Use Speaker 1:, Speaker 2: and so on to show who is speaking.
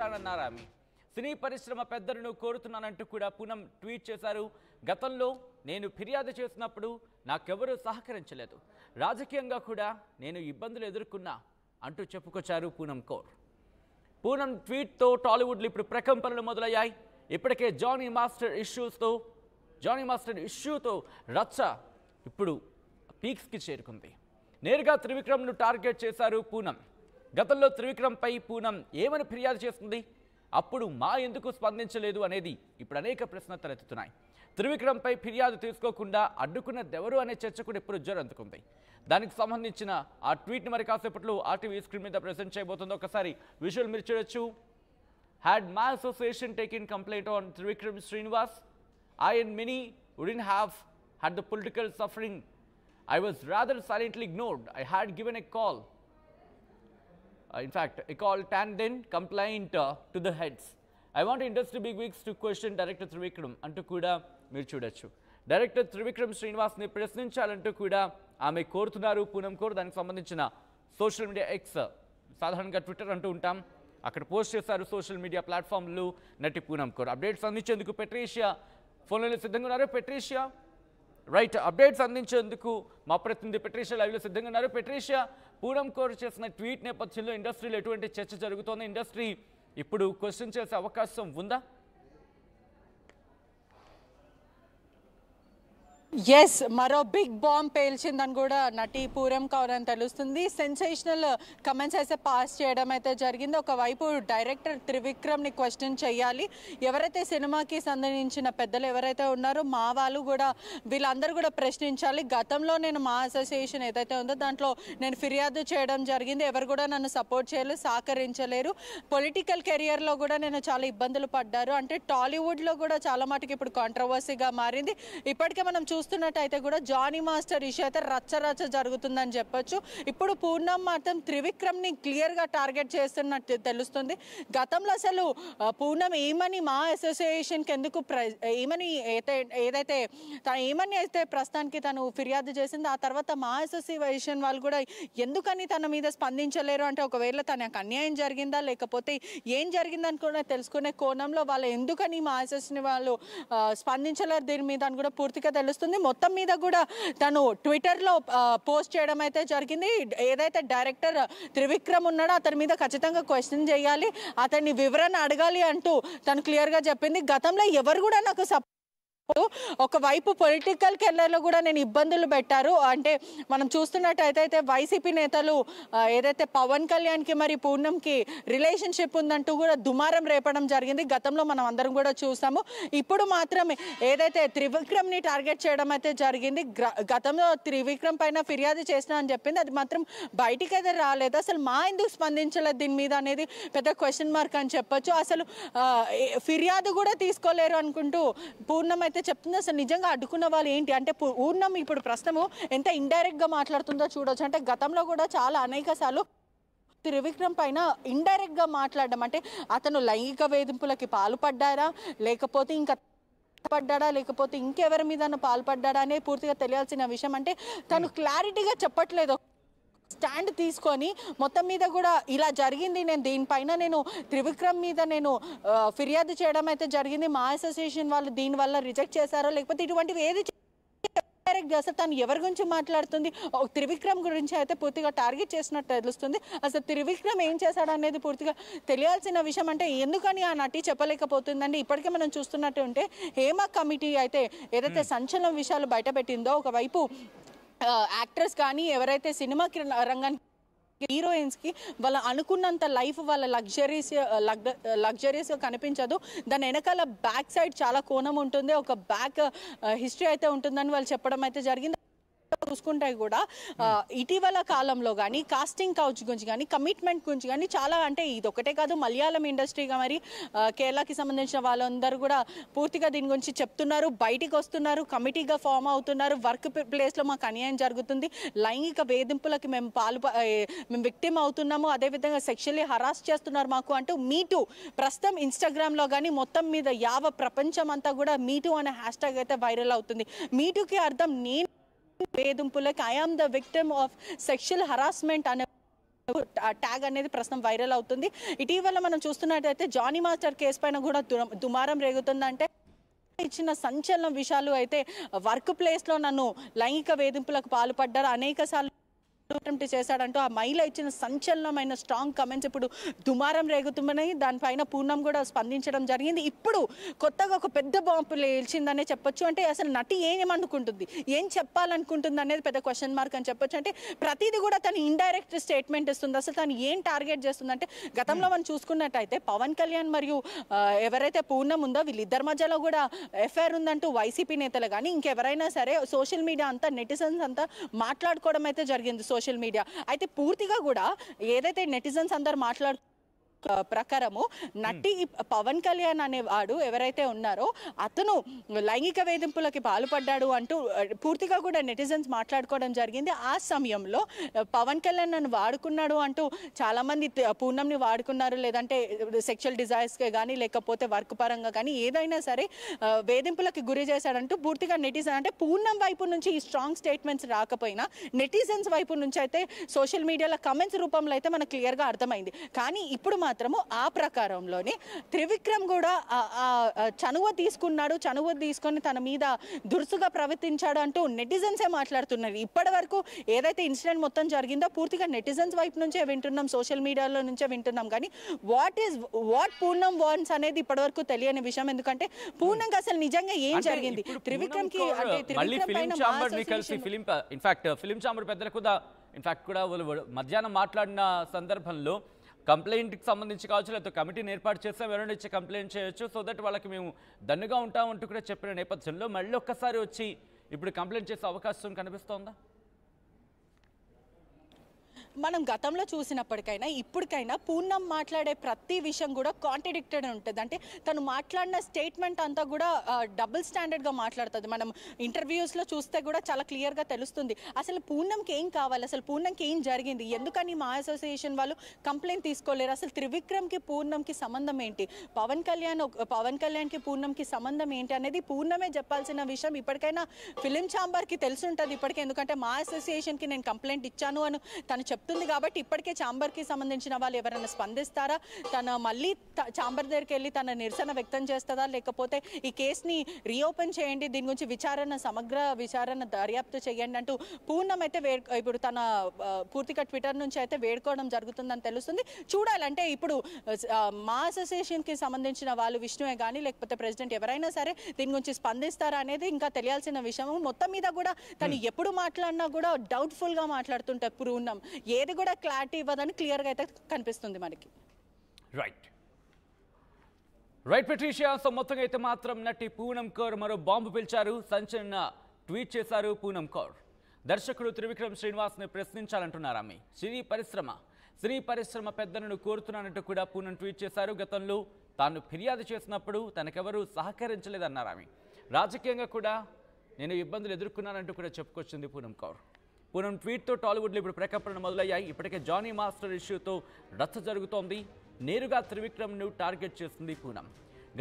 Speaker 1: అన్నారు ఆమె. సినీ పరిశ్రమ పెద్దలను కోరుతున్నానంటూ కూడా పూనం ట్వీట్ చేశారు. గతంలో నేను ఫిర్యాదు చేసినప్పుడు నాకెవరూ సహకరించలేదు, రాజకీయంగా కూడా నేను ఇబ్బందులు ఎదుర్కొన్నా అంటూ చెప్పుకొచ్చారు పూనం కౌర్. పూనం ట్వీట్తో టాలీవుడ్లో ఇప్పుడు ప్రకంపనలు మొదలయ్యాయి. ఇప్పటికే జానీ మాస్టర్ ఇష్యూతో రచ్చ ఇప్పుడు పీక్స్కి చేరుకుంది. నేరుగా త్రివిక్రమ్ను టార్గెట్ చేశారు పూనం. గతంలో త్రివిక్రమ్పై పూనం ఏమని ఫిర్యాదు చేస్తుంది, అప్పుడు మా ఎందుకు స్పందించలేదు అనేది ఇప్పుడు అనేక ప్రశ్నలు తలెత్తుతున్నాయి. త్రివిక్రమ్పై ఫిర్యాదు తీసుకోకుండా అడ్డుకున్నదెవరు అనే చర్చ కూడా ఇప్పుడు జోరందుకుంది. దానికి సంబంధించిన ఆ ట్వీట్ని మరి కాసేపట్లో ఆర్టీవీ స్క్రీన్ మీద ప్రెజెంట్ చేయబోతుంది. ఒకసారి విజువల్ మీరు చూడొచ్చు. హ్యాడ్ మా association taken complaint on Trivikram Srinivas, I and many wouldn't have had the political suffering. I was rather silently ignored. I had given a call. In fact, a call tandem complaint to the heads. I want industry bigwigs to question Director Trivikram అంటూ కూడా మీరు చూడొచ్చు. Director Trivikram శ్రీనివాస్ని ప్రశ్నించాలంటూ కూడా ఆమె కోరుతున్నారు పూనం కౌర్. దానికి సంబంధించిన social media X, సాధారణంగా ట్విట్టర్ అంటూ ఉంటాం, అక్కడ పోస్ట్ చేశారు సోషల్ మీడియా ప్లాట్ఫామ్లు నటి పూనం కౌర్. అప్డేట్స్ అందించేందుకు పెట్రీషియా ఫోన్లో సిద్ధంగా ఉన్నారు. పెట్రీషియా రైట్, అప్డేట్స్ అందించేందుకు మా ప్రతినిధి పెట్రీషియా లైవ్లో సిద్ధంగా ఉన్నారు. పెట్రీషియా, పూనం కౌర్ చేసిన ట్వీట్ నేపథ్యంలో ఇండస్ట్రీలో ఎటువంటి చర్చ జరుగుతోంది? ఇండస్ట్రీ ఇప్పుడు క్వశ్చన్ చేసే అవకాశం ఉందా?
Speaker 2: ఎస్, మరో బిగ్ బాంబ్ పేల్చిందని కూడా నటి పూనం కౌర్ అని తెలుస్తుంది. సెన్సేషనల్ కమెంట్స్ అయితే పాస్ చేయడం అయితే జరిగింది. ఒకవైపు డైరెక్టర్ త్రివిక్రమ్ని క్వశ్చన్ చేయాలి, ఎవరైతే సినిమాకి సంబంధించిన పెద్దలు ఎవరైతే ఉన్నారో మా వాళ్ళు కూడా వీళ్ళందరూ కూడా ప్రశ్నించాలి. గతంలో నేను మా అసోసియేషన్ ఏదైతే ఉందో దాంట్లో నేను ఫిర్యాదు చేయడం జరిగింది, ఎవరు కూడా నన్ను సపోర్ట్ చేయలేదు, సహకరించలేరు. పొలిటికల్ కెరియర్లో కూడా నేను చాలా ఇబ్బందులు పడ్డారు. అంటే టాలీవుడ్లో కూడా చాలా మటుకు ఇప్పుడు కాంట్రవర్సీగా మారింది. ఇప్పటికే మనం చూస్తున్నట్టయితే కూడా జానీ మాస్టర్ ఇష్యూ అయితే రచ్చ జరుగుతుందని చెప్పొచ్చు. ఇప్పుడు పూనం మాత్రం త్రివిక్రమ్ని క్లియర్గా టార్గెట్ చేస్తున్నట్టు తెలుస్తుంది. గతంలో అసలు పూనం ఏమని మా అసోసియేషన్కి ఎందుకు ఏమని ఏదైతే తను ఏమని అయితే ప్రస్తుతానికి తను ఫిర్యాదు చేసింది, ఆ తర్వాత మా అసోసియేషన్ వాళ్ళు కూడా ఎందుకని తన మీద స్పందించలేరు అంటే ఒకవేళ తనకు అన్యాయం జరిగిందా లేకపోతే ఏం జరిగిందని కూడా తెలుసుకునే కోణంలో వాళ్ళు ఎందుకని మా అసోసియేషన్ వాళ్ళు స్పందించలేరు దీని మీద అని కూడా పూర్తిగా తెలుస్తుంది. మొత్తం మీద కూడా తను ట్విట్టర్లో పోస్ట్ చేయడం అయితే జరిగింది. ఏదైతే డైరెక్టర్ త్రివిక్రమ్ ఉన్నాడో అతని మీద ఖచ్చితంగా క్వశ్చన్ చేయాలి, అతన్ని వివరణ అడగాలి అంటూ తను క్లియర్గా చెప్పింది. గతంలో ఎవరు కూడా నాకు ఒకవైపు పొలిటికల్ కెరియర్లో కూడా నేను ఇబ్బందులు పెట్టారు. అంటే మనం చూస్తున్నట్టయితే వైసీపీ నేతలు ఏదైతే పవన్ కళ్యాణ్కి మరి పూనంకి రిలేషన్షిప్ ఉందంటూ కూడా దుమారం రేపడం జరిగింది. గతంలో మనం అందరం కూడా చూసాము. ఇప్పుడు మాత్రం ఏదైతే త్రివిక్రమ్ని టార్గెట్ చేయడం అయితే జరిగింది. గతంలో త్రివిక్రమ్ పైన ఫిర్యాదు చేసినా అని చెప్పింది, అది మాత్రం బయటికి అయితే రాలేదు. అసలు మా ఎందుకు స్పందించలేదు దీని మీద అనేది పెద్ద క్వశ్చన్ మార్క్ అని చెప్పొచ్చు. అసలు ఫిర్యాదు కూడా తీసుకోలేరు అనుకుంటూ పూర్ణం అయితే చెప్తుంది. అసలు నిజంగా అడ్డుకున్న వాళ్ళు ఏంటి అంటే పూర్ణం ఇప్పుడు ప్రస్తుతము ఎంత ఇండైరెక్ట్గా మాట్లాడుతుందో చూడొచ్చు. అంటే గతంలో కూడా చాలా అనేక సార్లు త్రివిక్రమ్ పైన ఇండైరెక్ట్గా మాట్లాడడం, అంటే అతను లైంగిక వేధింపులకి పాల్పడ్డారా లేకపోతే ఇంకా పడ్డా లేకపోతే ఇంకెవరి మీద పాల్పడ్డా అనేది పూర్తిగా తెలియాల్సిన విషయం. అంటే తను క్లారిటీగా చెప్పట్లేదు, స్టాండ్ తీసుకొని మొత్తం మీద కూడా ఇలా జరిగింది, నేను దీనిపైన నేను త్రివిక్రమ్ మీద నేను ఫిర్యాదు చేయడం అయితే జరిగింది, మా అసోసియేషన్ వాళ్ళు దీనివల్ల రిజెక్ట్ చేశారో లేకపోతే ఇటువంటివి ఏది డైరెక్ట్ చేస్తారు, తను ఎవరి గురించి మాట్లాడుతుంది, త్రివిక్రమ్ గురించి అయితే పూర్తిగా టార్గెట్ చేసినట్టు తెలుస్తుంది. అసలు త్రివిక్రమ్ ఏం చేశాడు అనేది పూర్తిగా తెలియాల్సిన విషయం. అంటే ఎందుకని ఆ నటి చెప్పలేకపోతుందండి. ఇప్పటికే మనం చూస్తున్నట్టు ఉంటే హేమ కమిటీ అయితే ఏదైతే సంచలనం విషయాలు బయటపెట్టిందో, ఒకవైపు యాక్టర్స్ కానీ ఎవరైతే సినిమా రంగానికి హీరోయిన్స్కి వాళ్ళ అనుకున్నంత లైఫ్ వాళ్ళ లగ్జరీస్గా కనిపించదు. దాని వెనకాల బ్యాక్ సైడ్ చాలా కోణం ఉంటుంది, ఒక బ్యాక్ హిస్టరీ అయితే ఉంటుందని వాళ్ళు చెప్పడం అయితే జరిగింది. చూసుకుంటే కూడా ఇటీవల కాలంలో కానీ కాస్టింగ్ కౌచ్ గురించి కానీ కమిట్మెంట్ గురించి కానీ చాలా, అంటే ఇది ఒకటే కాదు మలయాళం ఇండస్ట్రీగా మరి కేరళకి సంబంధించిన వాళ్ళందరూ కూడా పూర్తిగా దీని గురించి చెప్తున్నారు, బయటికి వస్తున్నారు, కమిటీగా ఫామ్ అవుతున్నారు. వర్క్ ప్లేస్లో మాకు అన్యాయం జరుగుతుంది, లైంగిక వేధింపులకి మేము విక్టిమ్ అవుతున్నాము, అదేవిధంగా సెక్షువల్లీ హరాస్ చేస్తున్నారు మాకు అంటూ మీటూ ప్రస్తుతం ఇన్స్టాగ్రామ్లో కానీ మొత్తం మీద యావ ప్రపంచం అంతా కూడా మీటూ అనే హ్యాష్ ట్యాగ్ అయితే వైరల్ అవుతుంది. మీటూకి అర్థం నేను వేధింపులకి, I am the victim of sexual harassment అనే ట్యాగ్ అనేది ప్రస్తుతం వైరల్ అవుతుంది. ఇటీవల మనం చూస్తున్నట్టయితే జానీ మాస్టర్ కేసు పైన కూడా దుమారం రేగుతుందంటే ఇచ్చిన సంచలనం విషయాలు అయితే వర్క్ ప్లేస్లో నన్ను లైంగిక వేధింపులకు పాల్పడ్డారు, అనేక సార్లు అటెంప్ట్ చేశాడంటూ ఆ మహిళ ఇచ్చిన సంచలనమైన స్ట్రాంగ్ కమెంట్స్ ఇప్పుడు దుమారం రేగుతున్నాయి. దానిపైన పూర్ణం కూడా స్పందించడం జరిగింది. ఇప్పుడు కొత్తగా ఒక పెద్ద బాంబు లేల్చిందనే చెప్పొచ్చు. అంటే అసలు నటి ఏమనుకుంటుంది, ఏం చెప్పాలనుకుంటుంది అనేది పెద్ద క్వశ్చన్ మార్క్ అని చెప్పొచ్చు. అంటే ప్రతిదీ కూడా తను ఇండైరెక్ట్ స్టేట్మెంట్ ఇస్తుంది. అసలు తను ఏం టార్గెట్ చేస్తుందంటే గతంలో మనం చూసుకున్నట్టయితే పవన్ కళ్యాణ్ మరియు ఎవరైతే పూర్ణం ఉందో వీళ్ళిద్దరి మధ్యలో కూడా ఎఫ్ఐఆర్ ఉందంటూ వైసీపీ నేతలు కానీ ఇంకెవరైనా సరే సోషల్ మీడియా అంతా నెటిజన్స్ అంతా మాట్లాడుకోవడం అయితే జరిగింది. సోషల్ మీడియా అయితే పూర్తిగా కూడా ఏదైతే నెటిజన్స్ అందరు ప్రకారము నటి పవన్ కళ్యాణ్ అనేవాడు ఎవరైతే ఉన్నారో అతను లైంగిక వేధింపులకి పాల్పడ్డాడు అంటూ పూర్తిగా కూడా నెటిజన్స్ మాట్లాడుకోవడం జరిగింది. ఆ సమయంలో పవన్ కళ్యాణ్ నన్ను వాడుకున్నాడు అంటూ చాలామంది పూర్ణంని వాడుకున్నారు, లేదంటే సెక్షువల్ డిజైర్స్కే కానీ లేకపోతే వర్క్ పరంగా కానీ ఏదైనా సరే వేధింపులకి గురి చేశాడంటూ పూర్తిగా నెటిజన్ అంటే పూర్ణం వైపు నుంచి ఈ స్ట్రాంగ్ స్టేట్మెంట్స్ రాకపోయినా నెటిజన్స్ వైపు నుంచి అయితే సోషల్ మీడియాలో కమెంట్స్ రూపంలో అయితే మనకు క్లియర్గా అర్థమైంది. కానీ ఇప్పుడు మాత్రము ఆ ప్రకారంలోనే త్రివిక్రమ్ కూడా చనువ తీసుకొని తన మీద దురుసుగా ప్రవర్తించాడు అంటూ నెటిజన్సే మాట్లాడుతున్నారు. ఇప్పటి వరకు ఏదైతే ఇన్సిడెంట్ మొత్తం జరిగిందో పూర్తిగా నెటిజన్స్ వైపు నుంచే వింటున్నాం, సోషల్ మీడియాలో నుంచే వింటున్నాం. కానీ వాట్ పూర్ణం వాన్స్ అనేది ఇప్పటి వరకు తెలియని విషయం. ఎందుకంటే పూర్ణంకి అసలు నిజంగా ఏం జరిగింది త్రివిక్రమ్ కి అంటే
Speaker 1: ఫిలిం ఛాంబర్ పెద్దలు కూడా మధ్యాహ్నం మాట్లాడిన సందర్భంలో కంప్లైంట్కి సంబంధించి కావచ్చు, లేకపోతే కమిటీని ఏర్పాటు చేస్తాం, ఎవరైనా ఇచ్చి కంప్లైంట్ చేయొచ్చు, సో దట్ వాళ్ళకి మేము దన్నుగా ఉంటామంటూ కూడా చెప్పిన నేపథ్యంలో మళ్ళీ ఒక్కసారి వచ్చి ఇప్పుడు కంప్లైంట్ చేసే అవకాశం కనిపిస్తోందా?
Speaker 2: మనం గతంలో చూసినప్పటికైనా ఇప్పటికైనా పూర్ణం మాట్లాడే ప్రతి విషయం కూడా కాంట్రడిక్టెడ్ ఉంటుంది. అంటే తను మాట్లాడిన స్టేట్మెంట్ అంతా కూడా డబుల్ స్టాండర్డ్గా మాట్లాడుతుంది. మనం ఇంటర్వ్యూస్లో చూస్తే కూడా చాలా క్లియర్గా తెలుస్తుంది అసలు పూర్ణంకి ఏం కావాలి, అసలు పూర్ణంకి ఏం జరిగింది, ఎందుకని మా అసోసియేషన్ వాళ్ళు కంప్లైంట్ తీసుకోలేరు, అసలు త్రివిక్రమ్కి పూర్ణంకి సంబంధం ఏంటి, పవన్ కళ్యాణ్కి పూర్ణంకి సంబంధం ఏంటి అనేది పూర్ణమే చెప్పాల్సిన విషయం ఇప్పటికైనా ఫిలిం ఛాంబర్కి తెలుసుంటుంది ఇప్పటికే. ఎందుకంటే మా అసోసియేషన్కి నేను కంప్లైంట్ ఇచ్చాను అని తను చెప్తుంది కాబట్టి ఇప్పటికే ఛాంబర్కి సంబంధించిన వాళ్ళు ఎవరైనా స్పందిస్తారా, తన మళ్ళీ ఛాంబర్ దగ్గరికి వెళ్ళి తన నిరసన వ్యక్తం చేస్తుందా, లేకపోతే ఈ కేసుని రీఓపెన్ చేయండి, దీని గురించి సమగ్ర విచారణ దర్యాప్తు చేయండి అంటూ పూర్ణం అయితే ఇప్పుడు తన పూర్తిగా ట్విట్టర్ నుంచి అయితే వేడుకోవడం జరుగుతుందని తెలుస్తుంది. చూడాలంటే ఇప్పుడు మా అసోసియేషన్కి సంబంధించిన వాళ్ళు విష్ణువే కానీ లేకపోతే ప్రెసిడెంట్ ఎవరైనా సరే దీని గురించి స్పందిస్తారా అనేది ఇంకా తెలియాల్సిన విషయం. మొత్తం మీద కూడా తను ఎప్పుడు మాట్లాడినా కూడా డౌట్ఫుల్గా మాట్లాడుతుంటే పూర్ణం ఏది కూడా క్లారిటీ ఇవ్వదని క్లియర్గా అయితే కనిపిస్తుంది మనకి.
Speaker 1: రైట్ పెట్రిషియా, సో మొత్తంగా అయితే మాత్రం నటి పూనం కౌర్ మరో బాంబు పిలిచారు, సంచలన ట్వీట్ చేశారు పూనం కౌర్. దర్శకుడు త్రివిక్రమ్ శ్రీనివాస్ని ప్రశ్నించాలంటున్నారు ఆమె. సినీ పరిశ్రమ పెద్దలను కోరుతున్నానంటూ కూడా పూనం ట్వీట్ చేశారు. గతంలో తాను ఫిర్యాదు చేసినప్పుడు తనకెవరూ సహకరించలేదన్నారు ఆమె. రాజకీయంగా కూడా నేను ఇబ్బందులు ఎదుర్కొన్నానంటూ కూడా చెప్పుకొచ్చింది పూనం కౌర్. పూనం ట్వీట్తో టాలీవుడ్లో ఇప్పుడు ప్రకంపనలు మొదలయ్యాయి. ఇప్పటికే జానీ మాస్టర్ ఇష్యూతో రచ్చ జరుగుతోంది. నేరుగా త్రివిక్రమ్ను టార్గెట్ చేస్తుంది పూనం.